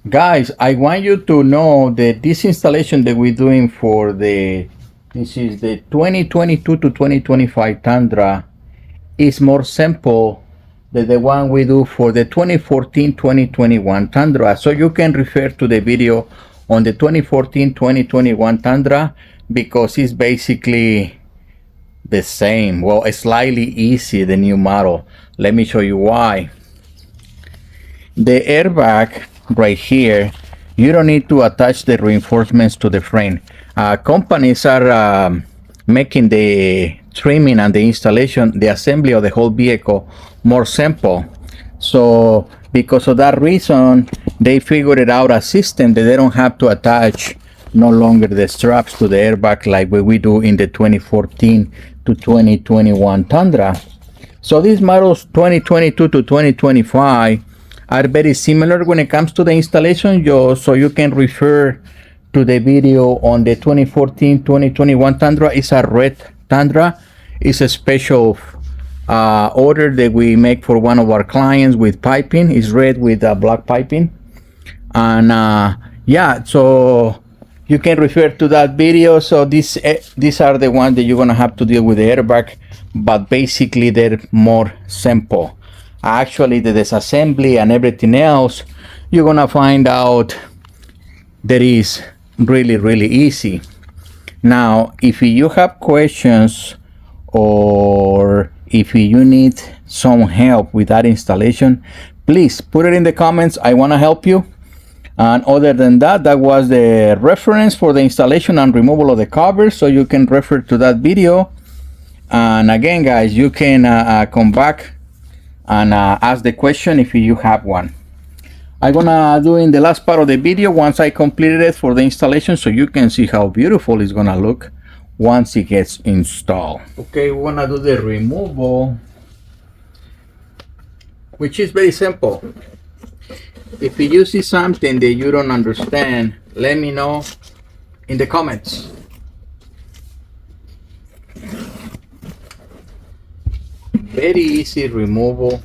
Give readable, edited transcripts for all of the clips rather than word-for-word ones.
Guys, I want you to know that this installation that we're doing for this is the 2022 to 2025 Tundra is more simple than the one we do for the 2014-2021 Tundra. So you can refer to the video on the 2014-2021 Tundra because it's basically the same. Well, it's slightly easy, the new model. Let me show you why. The airbag right here, you don't need to attach the reinforcements to the frame. Companies are making the trimming and the installation, the assembly of the whole vehicle more simple. So because of that reason, they figured out a system that they don't have to attach no longer the straps to the airbag like what we do in the 2014 to 2021 Tundra. So these models 2022 to 2025 are very similar when it comes to the installation, so you can refer to the video on the 2014-2021 Tundra. It's a red Tundra. It's a special order that we make for one of our clients with piping. It's red with black piping, and yeah, so you can refer to that video. So these are the ones that you're gonna have to deal with the airbag, but basically they're more simple. Actually, the disassembly and everything else, you're gonna find out that is really easy. Now, if you have questions or if you need some help with that installation, please put it in the comments. I want to help you. And other than that, that was the reference for the installation and removal of the covers, so you can refer to that video. And again, guys, you can come back and ask the question if you have one. I'm gonna do in the last part of the video once I completed it for the installation, so you can see how beautiful it's gonna look once it gets installed. Okay, we're gonna do the removal, which is very simple. If you see something that you don't understand, let me know in the comments. Very easy removal.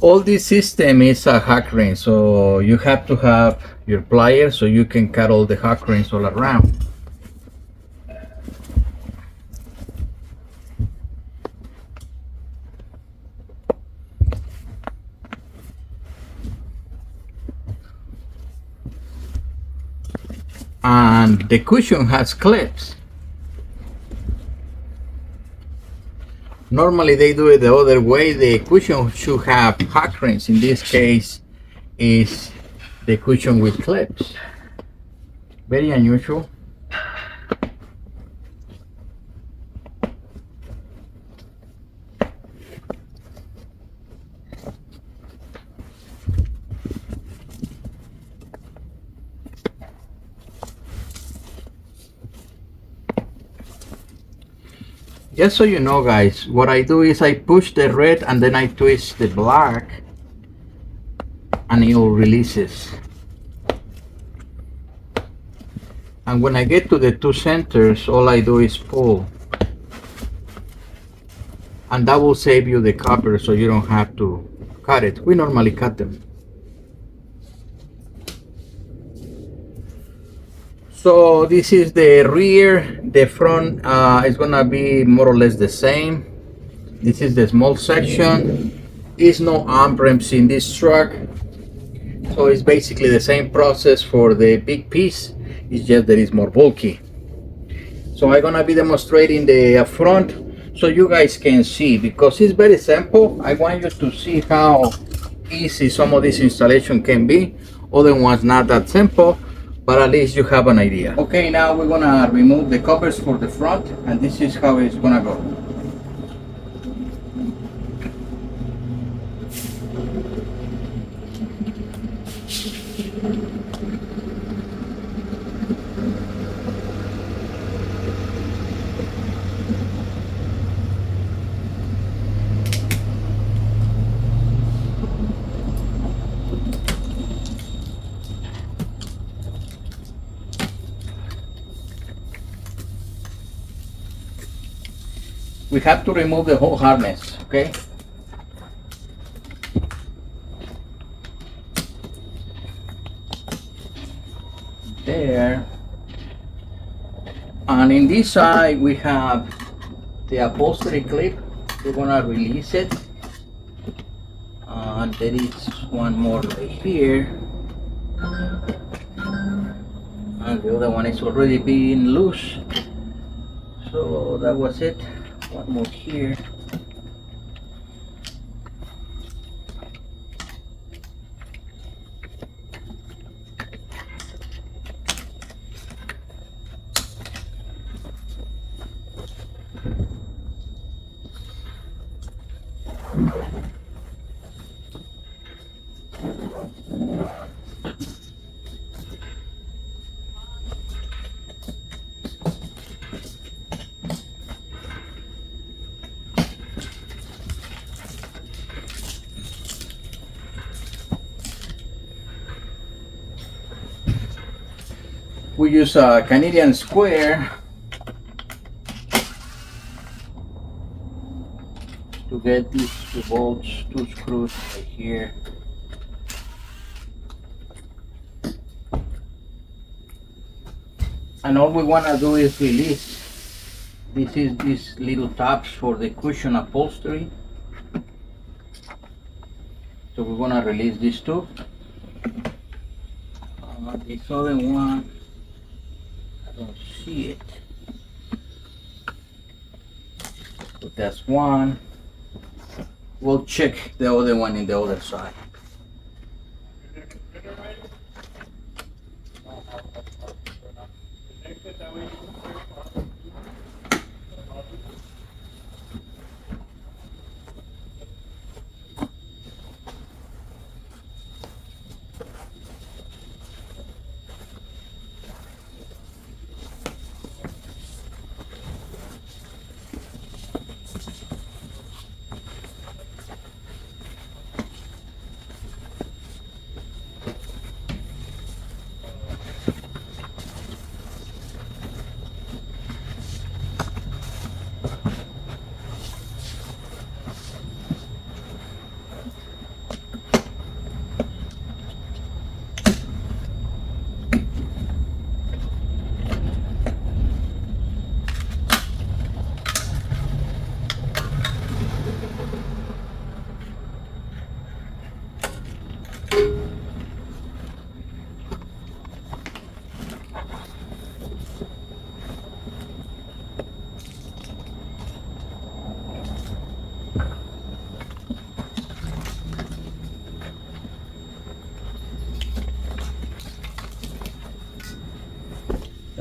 All this system is a hack range, so you have to have your pliers so you can cut all the hack range all around. And the cushion has clips. Normally they do it the other way. The cushion should have hack range. In this case is the cushion with clips. Very unusual. Just so you know, guys, what I do is I push the red and then I twist the black and it all releases. And when I get to the two centers, all I do is pull. And that will save you the copper so you don't have to cut it. We normally cut them. So this is the rear. The front is gonna be more or less the same. This is the small section. Is no arm ramps in this truck, so it's basically the same process for the big piece. It's just that it's more bulky. So I'm gonna be demonstrating the front so you guys can see, because it's very simple. I want you to see how easy some of this installation can be. Other ones not that simple, but at least you have an idea. Okay, now we're gonna remove the covers for the front, and this is how it's gonna go. We have to remove the whole harness, okay? There. And in this side we have the upholstery clip. We're gonna release it. And there is one more right here. And the other one is already being loose. So that was it. One more here. We use a Canadian square to get these two bolts, two screws right here. And all we want to do is release. This is these little tabs for the cushion upholstery. So we're going to release these two. This other one, I don't see it. So that's one. We'll check the other one in the other side.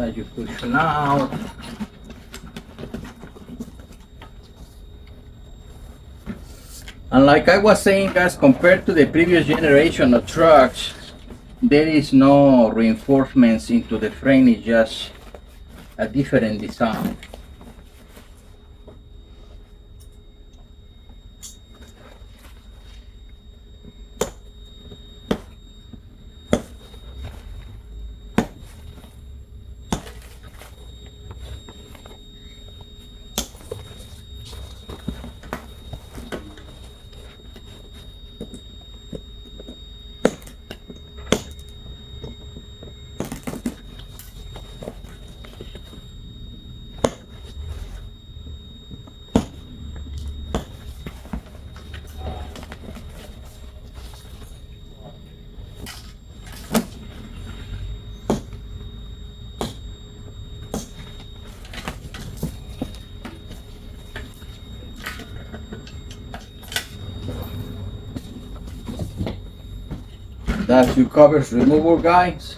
that you cushion out. And like I was saying, guys, compared to the previous generation of trucks, there is no reinforcements into the frame. It's just a different design. That's your covers removal, guys.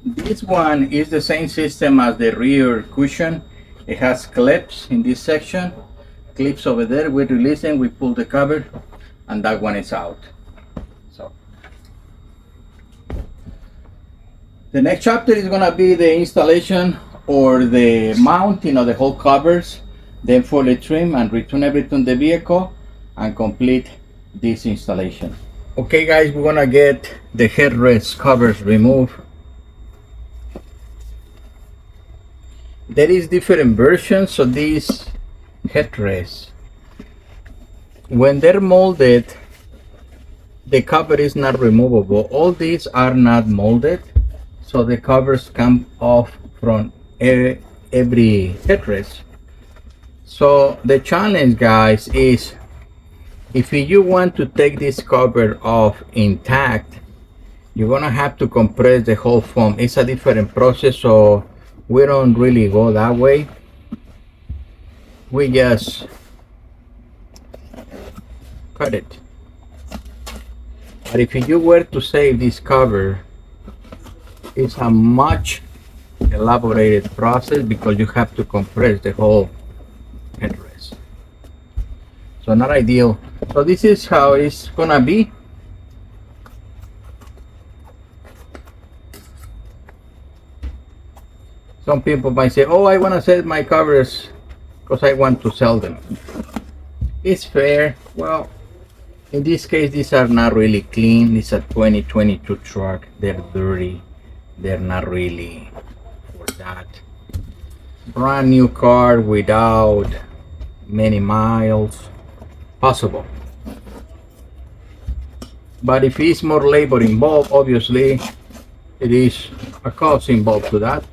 This one is the same system as the rear cushion. It has clips in this section, clips over there. We release them, we pull the cover, and that one is out. So the next chapter is gonna be the installation or the mounting of the whole covers, then fully trim and return everything to the vehicle and complete this installation. Okay guys, we're gonna get the headrest covers removed. There is different versions of these headrests. When they're molded, the cover is not removable. All these are not molded, so the covers come off from every headrest. So the challenge, guys, is if you want to take this cover off intact, you're gonna have to compress the whole foam. It's a different process, so we don't really go that way. We just cut it. But if you were to save this cover, it's a much elaborated process because you have to compress the whole headrest. So not ideal. So this is how it's gonna be. Some people might say, oh, I want to sell my covers because I want to sell them. It's fair. Well, in this case, these are not really clean. This is a 2022 truck. They're dirty. They're not really for that. Brand new car without many miles. Possible. But if it's more labor involved, obviously, it is a cost involved to that.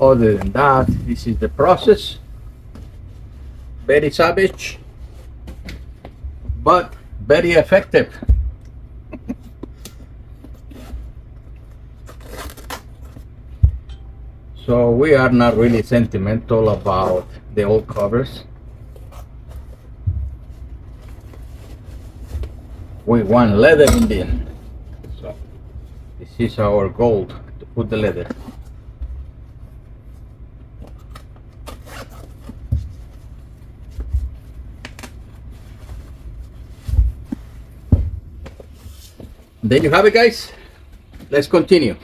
Other than that, this is the process. Very savage, but very effective. So we are not really sentimental about the old covers. We want leather in the end. So this is our goal, to put the leather. There you have it, guys. Let's continue.